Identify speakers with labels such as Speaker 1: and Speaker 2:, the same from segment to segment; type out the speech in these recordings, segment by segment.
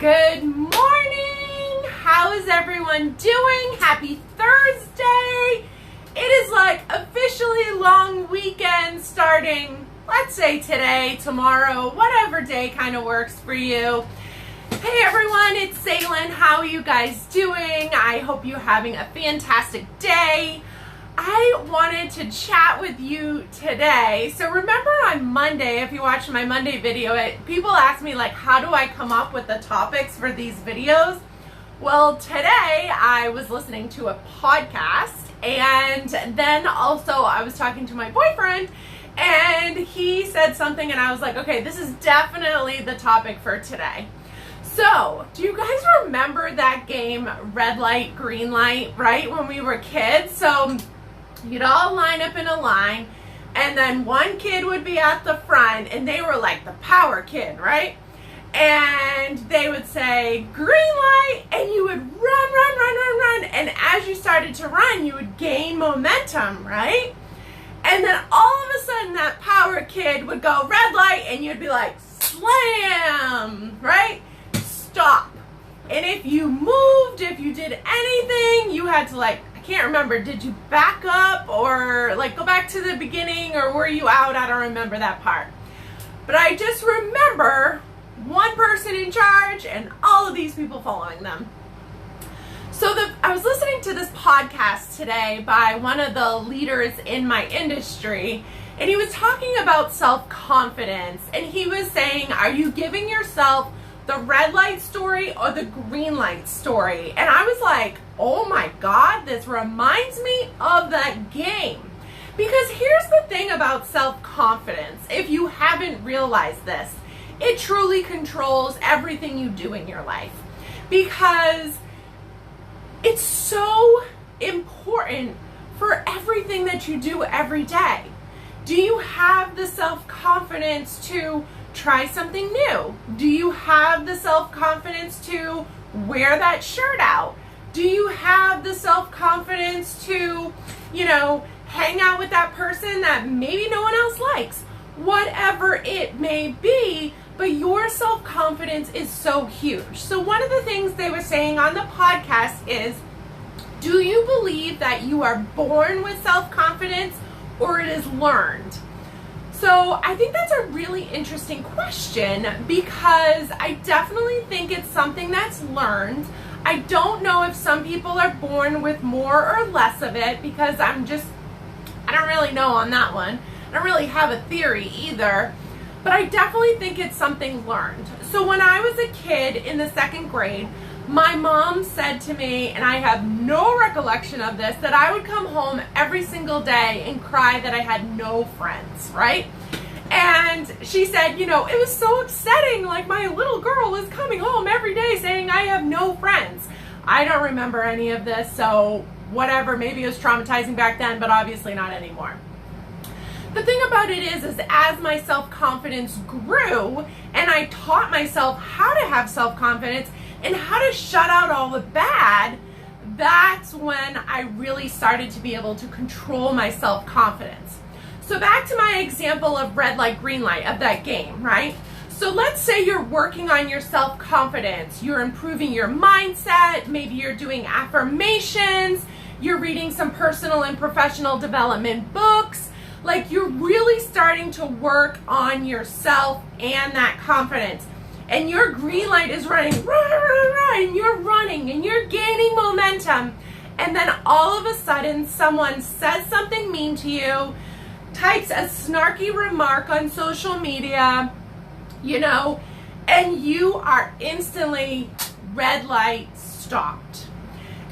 Speaker 1: Good morning! How is everyone doing? Happy Thursday! It is like officially long weekend starting, let's say today, tomorrow, whatever day kind of works for you. Hey everyone, it's Saylin. How are you guys doing? I hope you're having a fantastic day. I wanted to chat with you today. So remember on Monday, if you watched my Monday video, people asked me like, how do I come up with the topics for these videos? Well, today I was listening to a podcast, and then also I was talking to my boyfriend, and he said something, and I was like, okay, this is definitely the topic for today. So, do you guys remember that game, red light, green light, right, when we were kids? So, you'd all line up in a line, and then one kid would be at the front, and they were like the power kid, right? And they would say, green light, and you would run, and as you started to run, you would gain momentum, right? And then all of a sudden, that power kid would go, red light, and you'd be like, slam, right? Stop. And if you moved, if you did anything, you had to I can't remember, did you back up or go back to the beginning, or were you out? I don't remember that part. But I just remember one person in charge and all of these people following them. So I was listening to this podcast today by one of the leaders in my industry, and he was talking about self-confidence, and he was saying, are you giving yourself the red light story or the green light story? And I was like, oh my God, this reminds me of that game. Because here's the thing about self-confidence, if you haven't realized this, it truly controls everything you do in your life. Because it's so important for everything that you do every day. Do you have the self-confidence to try something new? Do you have the self-confidence to wear that shirt out? Do you have the self-confidence to, hang out with that person that maybe no one else likes? Whatever it may be, but your self-confidence is so huge. So one of the things they were saying on the podcast is, do you believe that you are born with self-confidence or it is learned? So I think that's a really interesting question, because I definitely think it's something that's learned. I don't know if some people are born with more or less of it, because I don't really know on that one. I don't really have a theory either, but I definitely think it's something learned. So when I was a kid in the second grade, my mom said to me, and I have no recollection of this, that I would come home every single day and cry that I had no friends, right? And she said, it was so upsetting, my little girl is coming home every day saying I have no friends. I don't remember any of this, so whatever, maybe it was traumatizing back then, but obviously not anymore. The thing about it is as my self-confidence grew, and I taught myself how to have self-confidence and how to shut out all the bad, that's when I really started to be able to control my self-confidence. So back to my example of red light, green light of that game, right? So let's say you're working on your self-confidence, you're improving your mindset, maybe you're doing affirmations, you're reading some personal and professional development books, you're really starting to work on yourself and that confidence. And your green light is running, and you're running, and you're gaining momentum. And then all of a sudden, someone says something mean to you, types a snarky remark on social media, and you are instantly red light stopped.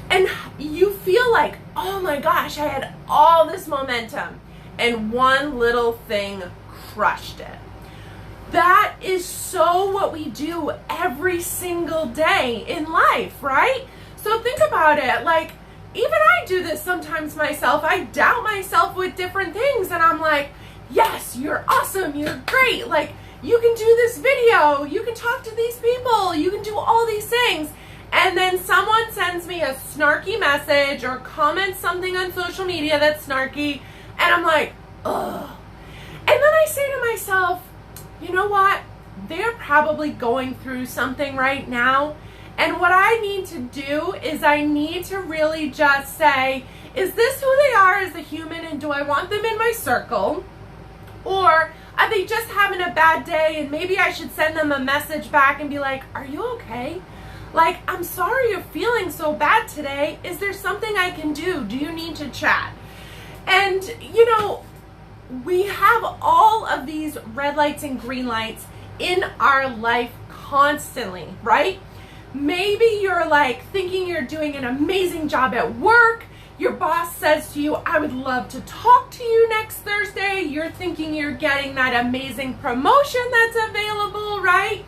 Speaker 1: And you feel like, oh my gosh, I had all this momentum, and one little thing crushed it. That is so what we do every single day in life, right? So think about it. Even I do this sometimes myself. I doubt myself with different things, and I'm like, yes, you're awesome, you're great. You can do this video, you can talk to these people, you can do all these things. And then someone sends me a snarky message or comments something on social media that's snarky, and I'm like, ugh. And then I say to myself, you know what? they're probably going through something right now. And what I need to do is I need to really just say, is this who they are as a human, and do I want them in my circle? Or are they just having a bad day and maybe I should send them a message back and be like, are you okay? Like, I'm sorry you're feeling so bad today. Is there something I can do? Do you need to chat? And, you know, we have all of these red lights and green lights in our life constantly, right? Maybe you're like thinking you're doing an amazing job at work. Your boss says to you, I would love to talk to you next Thursday. You're thinking you're getting that amazing promotion that's available, right?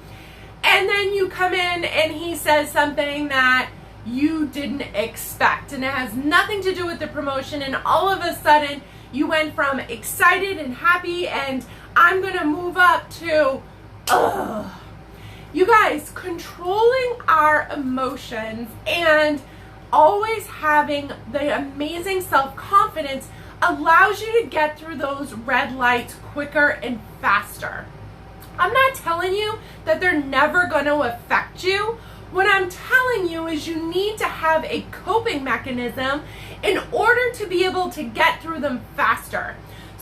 Speaker 1: And then you come in and he says something that you didn't expect, and it has nothing to do with the promotion, and all of a sudden you went from excited and happy and I'm gonna move up to, ugh. You guys, controlling our emotions and always having the amazing self-confidence allows you to get through those red lights quicker and faster. I'm not telling you that they're never going to affect you. What I'm telling you is you need to have a coping mechanism in order to be able to get through them faster.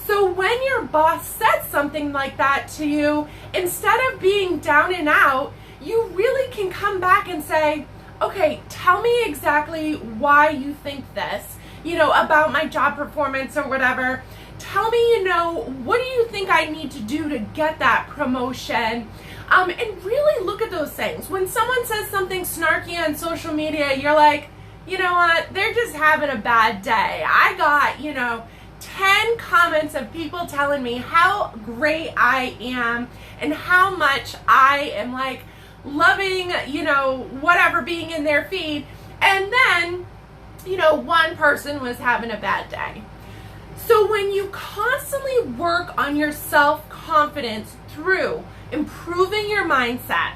Speaker 1: So when your boss says something like that to you, instead of being down and out, you really can come back and say, okay, tell me exactly why you think this, about my job performance or whatever. Tell me, what do you think I need to do to get that promotion? And really look at those things. When someone says something snarky on social media, you're like, you know what, they're just having a bad day. I got, 10 comments of people telling me how great I am and how much I am like loving, whatever being in their feed. And then, one person was having a bad day. So when you constantly work on your self-confidence through improving your mindset,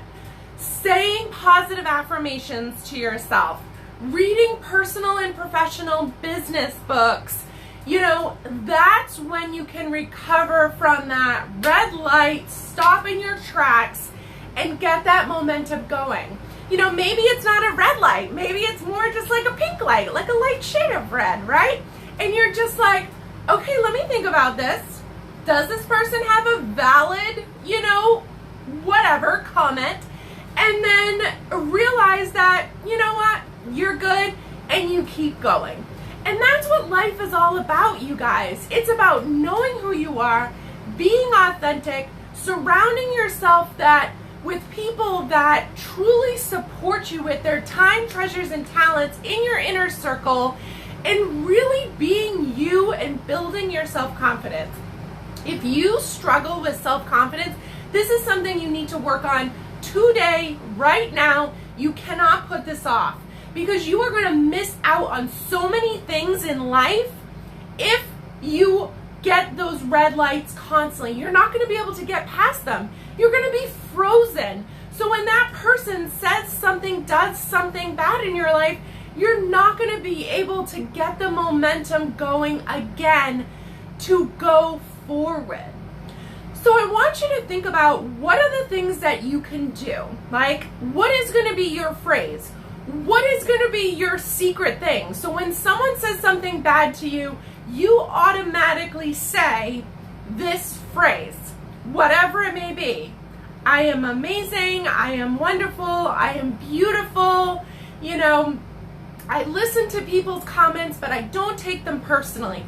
Speaker 1: saying positive affirmations to yourself, reading personal and professional business books, that's when you can recover from that red light, stop in your tracks, and get that momentum going. Maybe it's not a red light. Maybe it's more just like a pink light, like a light shade of red, right? And you're just like, okay, let me think about this. Does this person have a valid, whatever comment? And then realize that, you're good, and you keep going. And that's what life is all about, you guys. It's about knowing who you are, being authentic, surrounding yourself with people that truly support you with their time, treasures, and talents in your inner circle, and really being you and building your self-confidence. If you struggle with self-confidence, this is something you need to work on today, right now. You cannot put this off, because you are going to miss out on so many things in life if you get those red lights constantly. You're not going to be able to get past them. You're going to be frozen. So when that person says something, does something bad in your life, you're not going to be able to get the momentum going again to go forward. So I want you to think about, what are the things that you can do? Like, what is going to be your phrase? What is going to be your secret thing? So when someone says something bad to you, you automatically say this phrase, whatever it may be. I am amazing. I am wonderful. I am beautiful. I listen to people's comments, but I don't take them personally.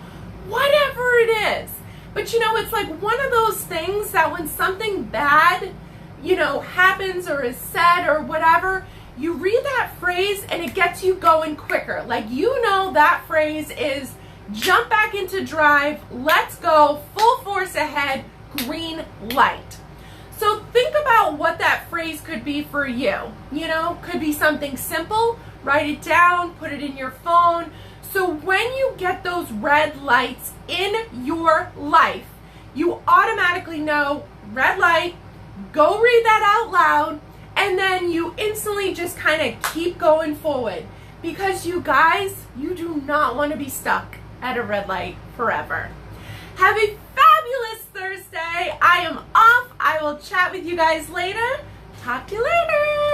Speaker 1: Whatever it is. But it's like one of those things that when something bad, happens or is said or whatever, you read that phrase and it gets you going quicker. Like, that phrase is jump back into drive, let's go, full force ahead, green light. So think about what that phrase could be for you. Could be something simple. Write it down, put it in your phone. So when you get those red lights in your life, you automatically know, red light, go read that out loud, and then you instantly just kind of keep going forward. Because you guys, you do not want to be stuck at a red light forever. Have a fabulous Thursday. today. I am off. I will chat with you guys later. Talk to you later.